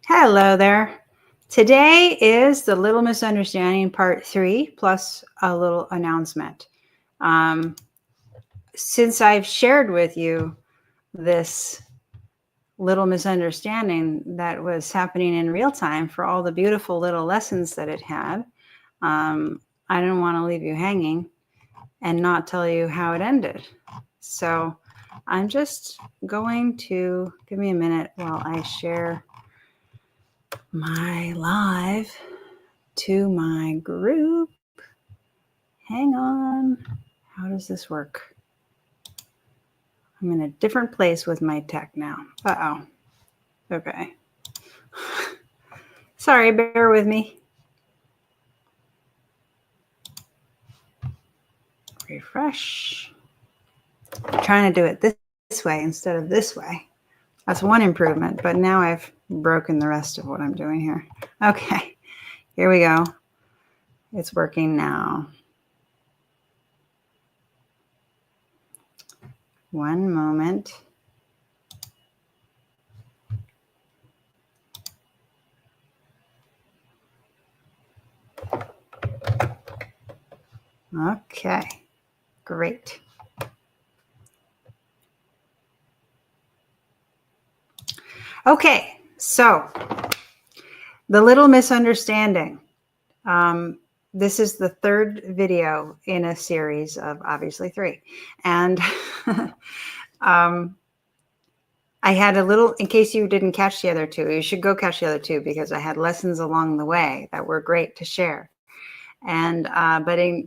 Hello there. Today is the Little Misunderstanding Part 3 plus a little announcement. Um, since I've shared with you this little misunderstanding that was happening in real time for all the beautiful little lessons that it had, I didn't want to leave you hanging and not tell you how it ended. So I'm just going to give me a minute while I share my live to my group. Hang on. How does this work? I'm in a different place with my tech now. Uh-oh. Okay. Sorry, bear with me. Refresh. I'm trying to do it this way instead of this way. That's one improvement, but now I've broken the rest of what I'm doing here. Okay, here we go. It's working now. One moment. Okay, great. Okay, so the little misunderstanding. This is the third video in a series of obviously 3. And I had a little, in case you didn't catch the other 2, you should go catch the other 2 because I had lessons along the way that were great to share. And,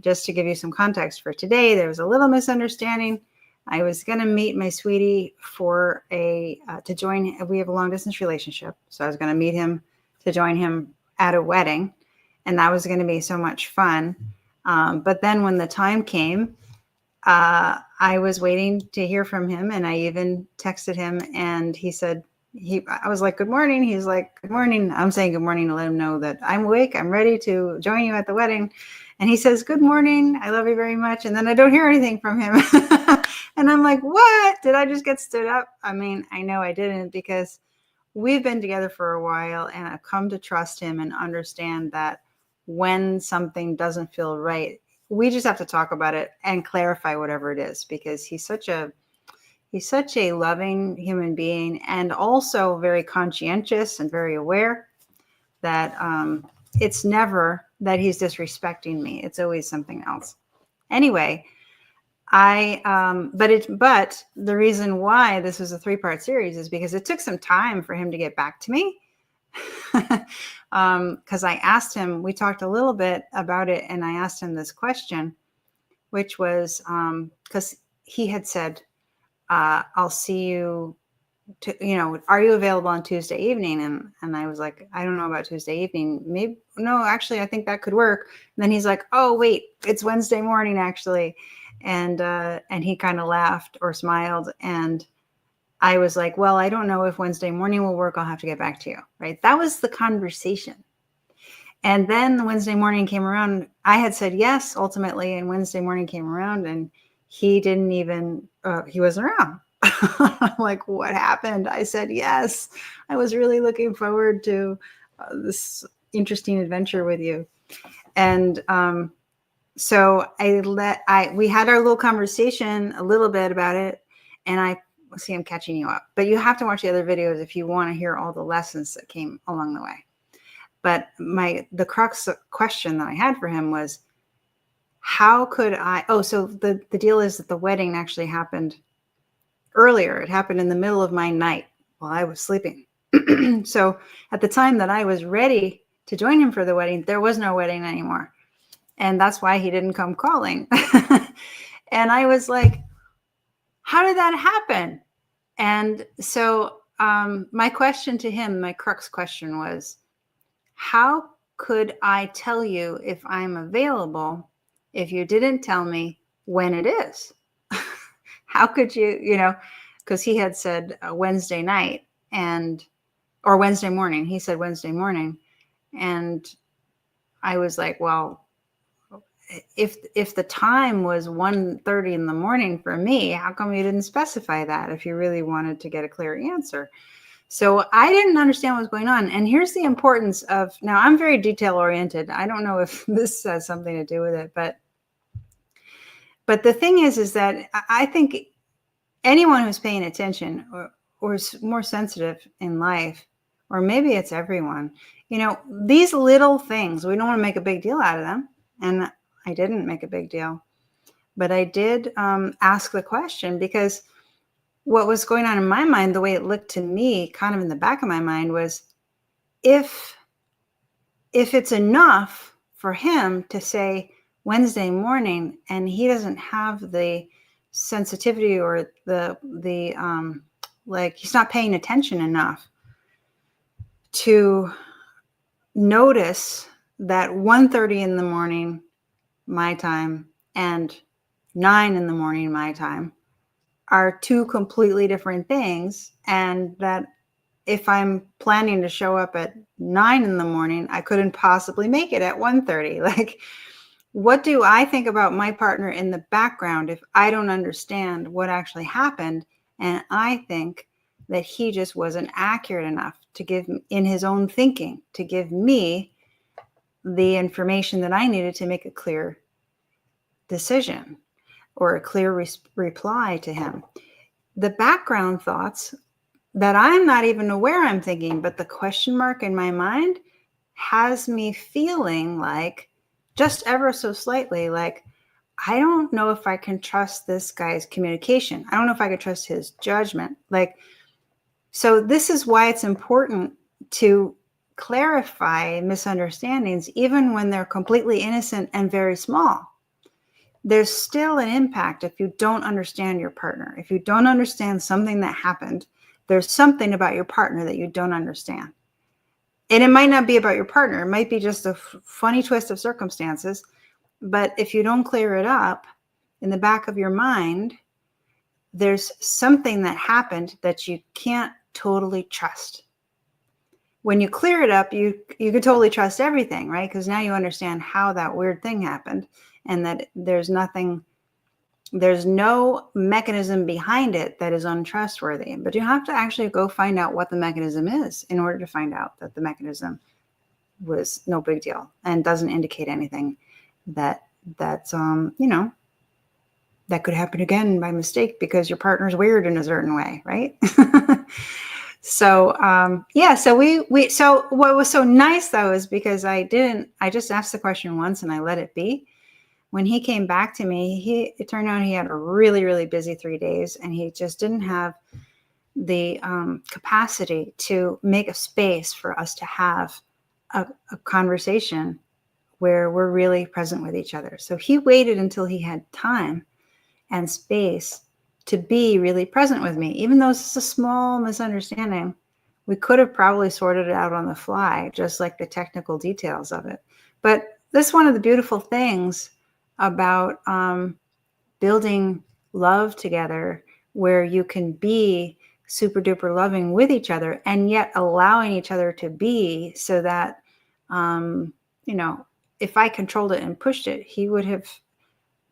just to give you some context for today, there was a little misunderstanding. I was going to meet my sweetie for to join, we have a long distance relationship. So I was going to meet him to join him at a wedding. And that was going to be so much fun. But then when the time came, I was waiting to hear from him. And I even texted him and he said, I was like, good morning. He's like, good morning. I'm saying good morning to let him know that I'm awake. I'm ready to join you at the wedding. And he says, good morning. I love you very much. And then I don't hear anything from him. And I'm like, what? Did I just get stood up? I mean, I know I didn't because we've been together for a while and I've come to trust him and understand that when something doesn't feel right, we just have to talk about it and clarify whatever it is because he's such a loving human being and also very conscientious and very aware that it's never that he's disrespecting me. It's always something else. Anyway, but the reason why this was a 3-part series is because it took some time for him to get back to me. Because I asked him, we talked a little bit about it, and I asked him this question, which was because he had said, I'll see you, are you available on Tuesday evening? And I was like, I don't know about Tuesday evening. Maybe, no, actually, I think that could work. And then he's like, oh, wait, it's Wednesday morning, actually. And he kind of laughed or smiled. And I was like, well, I don't know if Wednesday morning will work. I'll have to get back to you. Right. That was the conversation. And then the Wednesday morning came around. I had said yes, ultimately. And Wednesday morning came around and he didn't even, he wasn't around. I'm like, what happened? I said yes. I was really looking forward to this interesting adventure with you. And so we had our little conversation a little bit about it. And see, I'm catching you up. But you have to watch the other videos if you want to hear all the lessons that came along the way. But the crux question that I had for him was, how could I? Oh, so the deal is that the wedding actually happened earlier. It happened in the middle of my night while I was sleeping. So at the time that I was ready to join him for the wedding, there was no wedding anymore. And that's why he didn't come calling. And I was like, how did that happen? And so my question to him, my crux question was, how could I tell you if I'm available if you didn't tell me when it is? How could you, because he had said Wednesday night or Wednesday morning. He said Wednesday morning. And I was like, well, if the time was 1:30 in the morning for me, how come you didn't specify that if you really wanted to get a clear answer? So I didn't understand what was going on. And here's the importance of, now I'm very detail oriented. I don't know if this has something to do with it, but the thing is that I think anyone who's paying attention or is more sensitive in life, or maybe it's everyone, these little things, we don't want to make a big deal out of them. And I didn't make a big deal, but I did ask the question, because what was going on in my mind, the way it looked to me, kind of in the back of my mind, was if it's enough for him to say Wednesday morning and he doesn't have the sensitivity or the like, he's not paying attention enough to notice that 1:30 in the morning my time and 9 in the morning my time are two completely different things, and that if I'm planning to show up at 9 in the morning, I couldn't possibly make it at 1:30. Like, what do I think about my partner in the background if I don't understand what actually happened? And I think that he just wasn't accurate enough to give, in his own thinking, to give me the information that I needed to make a clear decision or a clear reply to him. The background thoughts that I'm not even aware I'm thinking, but the question mark in my mind has me feeling like, just ever so slightly, like, I don't know if I can trust this guy's communication. I don't know if I could trust his judgment. Like, so this is why it's important to clarify misunderstandings, even when they're completely innocent and very small. There's still an impact if you don't understand your partner. If you don't understand something that happened, there's something about your partner that you don't understand. And it might not be about your partner. It might be just a funny twist of circumstances. But if you don't clear it up in the back of your mind, there's something that happened that you can't totally trust. When you clear it up, you can totally trust everything, right? Because now you understand how that weird thing happened, and that there's no mechanism behind it that is untrustworthy. But you have to actually go find out what the mechanism is in order to find out that the mechanism was no big deal and doesn't indicate anything that's that could happen again by mistake because your partner's weird in a certain way, right? So so what was so nice though is because I just asked the question once and I let it be. When he came back to me, it turned out he had a really, really busy 3 days, and he just didn't have the capacity to make a space for us to have a conversation where we're really present with each other. So he waited until he had time and space to be really present with me. Even though it's a small misunderstanding, we could have probably sorted it out on the fly, just like the technical details of it. But this is one of the beautiful things about building love together, where you can be super duper loving with each other and yet allowing each other to be, so that, if I controlled it and pushed it, he would have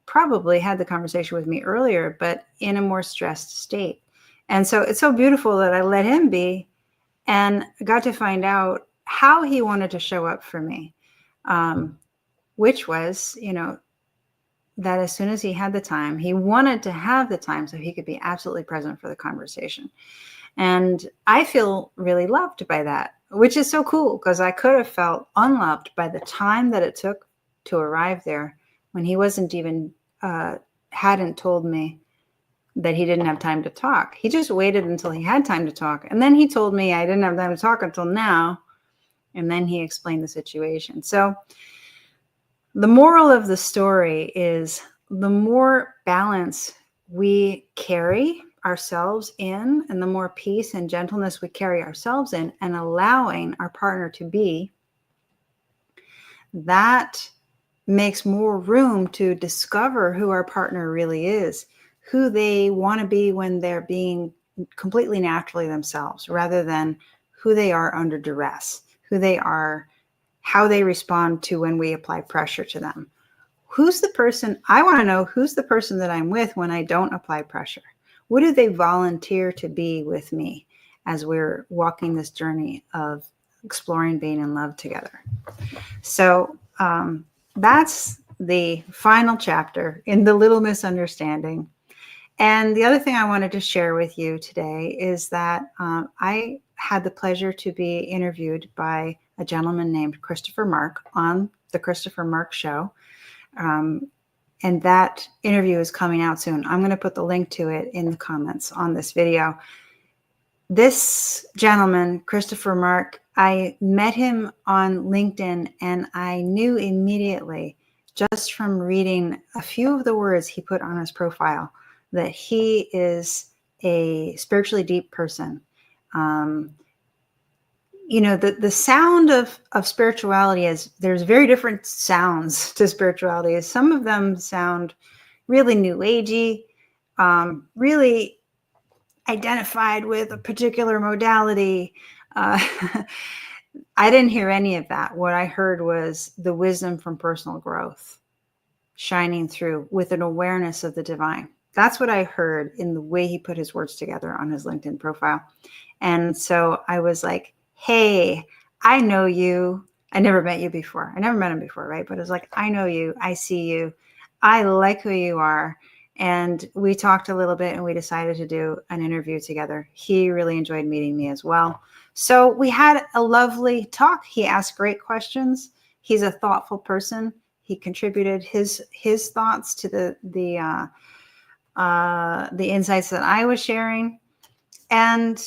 probably had the conversation with me earlier, but in a more stressed state. And so it's so beautiful that I let him be and got to find out how he wanted to show up for me, which was, that as soon as he had the time, he wanted to have the time so he could be absolutely present for the conversation. And I feel really loved by that, which is so cool, because I could have felt unloved by the time that it took to arrive there, when he wasn't even, hadn't told me that he didn't have time to talk. He just waited until he had time to talk. And then he told me I didn't have time to talk until now. And then he explained the situation. So the moral of the story is, the more balance we carry ourselves in, and the more peace and gentleness we carry ourselves in, and allowing our partner to be, that makes more room to discover who our partner really is, who they want to be when they're being completely naturally themselves, rather than who they are under duress, who they are, how they respond to when we apply pressure to them. Who's the person? I want to know who's the person that I'm with when I don't apply pressure. What do they volunteer to be with me? as we're walking this journey of exploring being in love together. So that's the final chapter in The Little Misunderstanding. And the other thing I wanted to share with you today is that I had the pleasure to be interviewed by a gentleman named Christopher Mark on the Christopher Mark Show. And that interview is coming out soon. I'm going to put the link to it in the comments on this video. This gentleman, Christopher Mark, I met him on LinkedIn, and I knew immediately, just from reading a few of the words he put on his profile, that he is a spiritually deep person. You know, the sound of spirituality is, there's very different sounds to spirituality. Some of them sound really new agey, really identified with a particular modality. I didn't hear any of that. What I heard was the wisdom from personal growth shining through with an awareness of the divine. That's what I heard in the way he put his words together on his LinkedIn profile. And so I was like, hey, I know you. I never met you before. I never met him before, right? But it was like, I know you. I see you. I like who you are. And we talked a little bit, and we decided to do an interview together. He really enjoyed meeting me as well. So we had a lovely talk. He asked great questions. He's a thoughtful person. He contributed his thoughts to the insights that I was sharing. And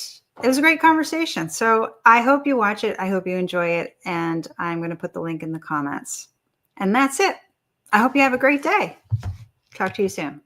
it was a great conversation. So I hope you watch it. I hope you enjoy it. And I'm going to put the link in the comments. And that's it. I hope you have a great day. Talk to you soon.